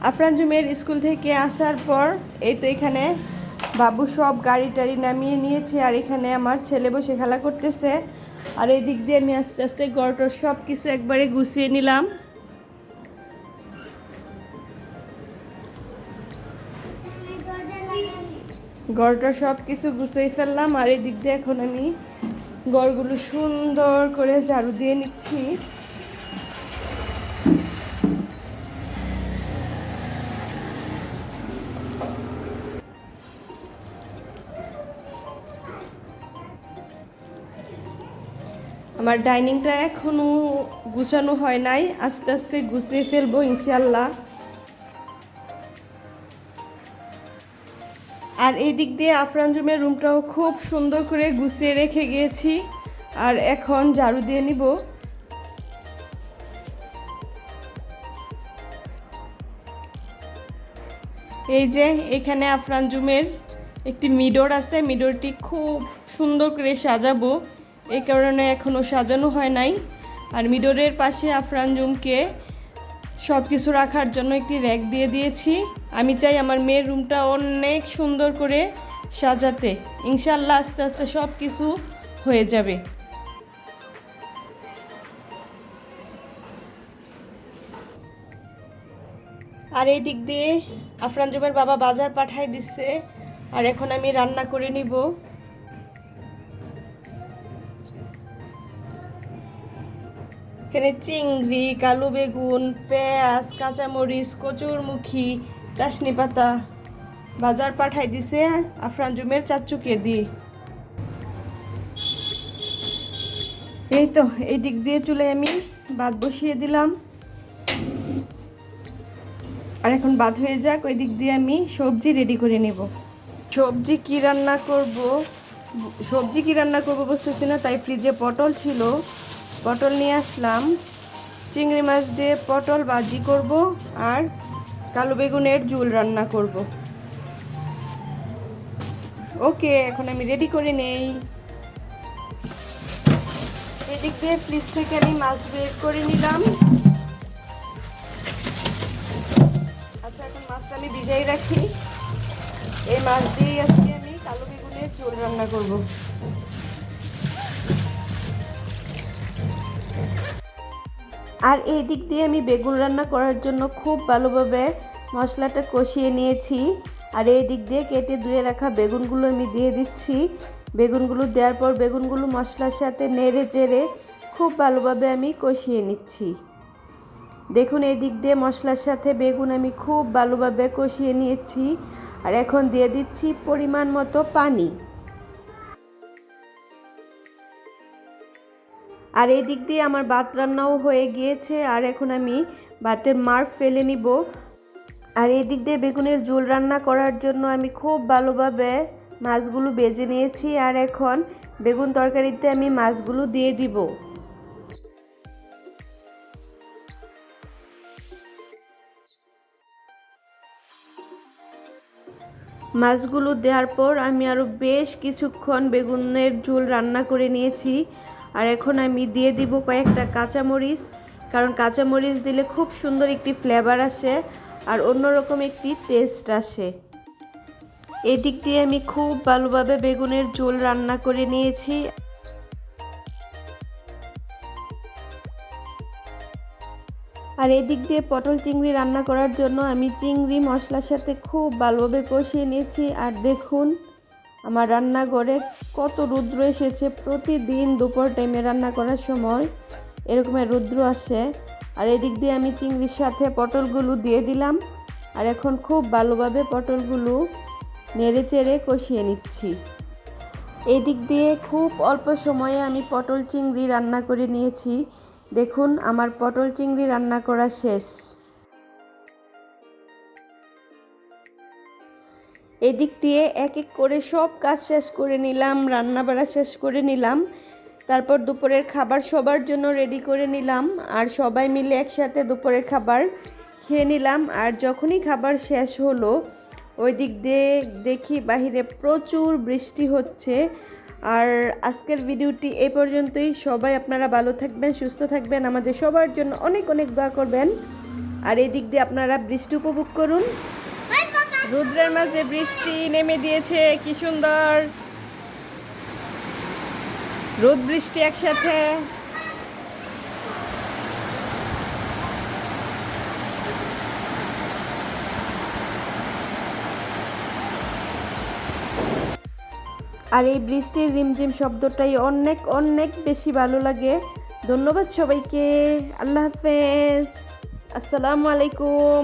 Afran জুমের school থেকে আসার পর এই তো এখানে বাবু সব গাড়ি টাড়ি নামিয়ে নিয়েছে, আর এখানে আমার ছেলে বসে খেলা করতেছে। আর এই দিক দিয়ে আমি আস্তে আস্তে ঘরটার সব কিছু একবারে গুছিয়ে নিলাম। ঘরটা সব কিছু গুছিয়ে ফেললাম, আর এই দিক দিয়ে এখন আমি ঘরগুলো সুন্দর করে ঝাড়ু দিয়ে নিচ্ছি। আমার ডাইনিংটা এখনো গুছানো হয় নাই, আস্তে আস্তে গুছিয়ে ফেলবো ইনশাল্লাহ। আর এই দিক দিয়ে আফরান জুমের রুমটাও খুব সুন্দর করে গুছিয়ে রেখে গিয়েছি, আর এখন ঝাড়ু দিয়ে নিব। এই যে এখানে আফরান জুমের একটি মিডর আছে, মিডরটি খুব সুন্দর করে সাজাবো, এই কারণে এখনও সাজানো হয় নাই। আর মিডরের পাশে আফরান জুমকে সব কিছু রাখার জন্য একটি র্যাক দিয়ে দিয়েছি। আমি চাই আমার মেয়ের রুমটা অনেক সুন্দর করে সাজাতে, ইনশাল্লাহ আস্তে আস্তে সব কিছু হয়ে যাবে। আর এই দিক দিয়ে আফরান জুমের বাবা বাজার পাঠায় দিচ্ছে, আর এখন আমি রান্না করে নিব। এখানে চিংড়ি, কালো বেগুন, পেঁয়াজ, কাঁচামরিচ, কচুরমুখী, চাশনি পাতা বাজার পাঠাই দিছে আফরান জুমের চাচুকে দিয়ে। এই তো এই দিক দিয়ে চুলে আমি ভাত বসিয়ে দিলাম, আর এখন ভাত হয়ে যাক, ওই দিক দিয়ে আমি সবজি রেডি করে নেব। সবজি কি রান্না করব বুঝতেছি না, তাই ফ্রিজে পটল ছিল, পটল নিয়ে আসলাম। চিংড়ি মাছ দিয়ে পটল ভাজি করব, আর কালো বেগুনের ঝোল রান্না করব। ওকে, এখন আমি রেডি করে নেই। এদিক দিয়ে ফ্রিজ থেকে আমি মাছ বের করে নিলাম। আচ্ছা, এখন মাছটা আমি ভিজাই রাখি। এই মাছ দিয়ে আজকে আমি কালো বেগুনের ঝোল রান্না করব। আর এই দিক দিয়ে আমি বেগুন রান্না করার জন্য খুব ভালোভাবে মশলাটা কষিয়ে নিয়েছি। আর এই দিক দিয়ে কেটে ধুয়ে রাখা বেগুনগুলো আমি দিয়ে দিচ্ছি। বেগুনগুলো দেওয়ার পর বেগুনগুলো মশলার সাথে নেড়ে চেড়ে খুব ভালোভাবে আমি কষিয়ে নিচ্ছি। দেখুন, এই দিক দিয়ে মশলার সাথে বেগুন আমি খুব ভালোভাবে কষিয়ে নিয়েছি, আর এখন দিয়ে দিচ্ছি পরিমাণ মতো পানি। আর এই দিক দিয়ে আমার ভাত রান্নাও হয়ে গিয়েছে, আর এখন আমি ভাতের মার ফেলে নিব। আর এই দিক দিয়ে বেগুনের ঝোল রান্না করার জন্য আমি খুব ভালোভাবে মাছগুলো ভেজে নিয়েছি, আর এখন বেগুন তরকারিতে আমি মাছগুলো দিয়ে দিব। মাছগুলো দেওয়ার পর আমি আরও বেশ কিছুক্ষণ বেগুনের ঝোল রান্না করে নিয়েছি, আর এখন আমি দিয়ে দিব কয়েকটা কাঁচামরিচ, কারণ কাঁচামরিচ দিলে খুব সুন্দর একটি ফ্লেভার আসে আর অন্যরকম একটি টেস্ট আসে। এদিক দিয়ে আমি খুব ভালোভাবে বেগুনের ঝোল রান্না করে নিয়েছি। আর এদিক দিয়ে পটল চিংড়ি রান্না করার জন্য আমি চিংড়ি মশলার সাথে খুব ভালোভাবে কষিয়ে নিয়েছি। আর দেখুন আমার রান্নাঘরে কত রৌদ্র এসেছে, প্রতিদিন দুপুর টাইমে রান্না করার সময় এরকমের রৌদ্র আসে। আর এদিক দিয়ে আমি চিংড়ির সাথে পটলগুলো দিয়ে দিলাম, আর এখন খুব ভালোভাবে পটলগুলো নেড়ে চেড়ে কষিয়ে নিচ্ছি। এই দিক দিয়ে খুব অল্প সময়ে আমি পটল চিংড়ি রান্না করে নিয়েছি। দেখুন আমার পটল চিংড়ি রান্না করা শেষ। এদিক দিয়ে এক এক করে সব কাজ শেষ করে নিলাম, রান্না বাড়া শেষ করে নিলাম। তারপর দুপুরের খাবার সবার জন্য রেডি করে নিলাম, আর সবাই মিলে একসাথে দুপুরের খাবার খেয়ে নিলাম। আর যখনই খাবার শেষ হলো, ওই দিক দিয়ে দেখি বাহিরে প্রচুর বৃষ্টি হচ্ছে। আর আজকের ভিডিওটি এই পর্যন্তই। সবাই আপনারা ভালো থাকবেন, সুস্থ থাকবেন, আমাদের সবার জন্য অনেক অনেক দোয়া করবেন। আর এই দিক দিয়ে আপনারা বৃষ্টি উপভোগ করুন। রৌদ্রের মাঝে বৃষ্টি নেমে দিয়েছে, কি সুন্দর রোদ বৃষ্টি একসাথে। আর এই বৃষ্টির রিমঝিম শব্দটাই অনেক অনেক বেশি ভালো লাগে। ধন্যবাদ সবাইকে। আল্লাহ হাফেজ, আসসালামু আলাইকুম।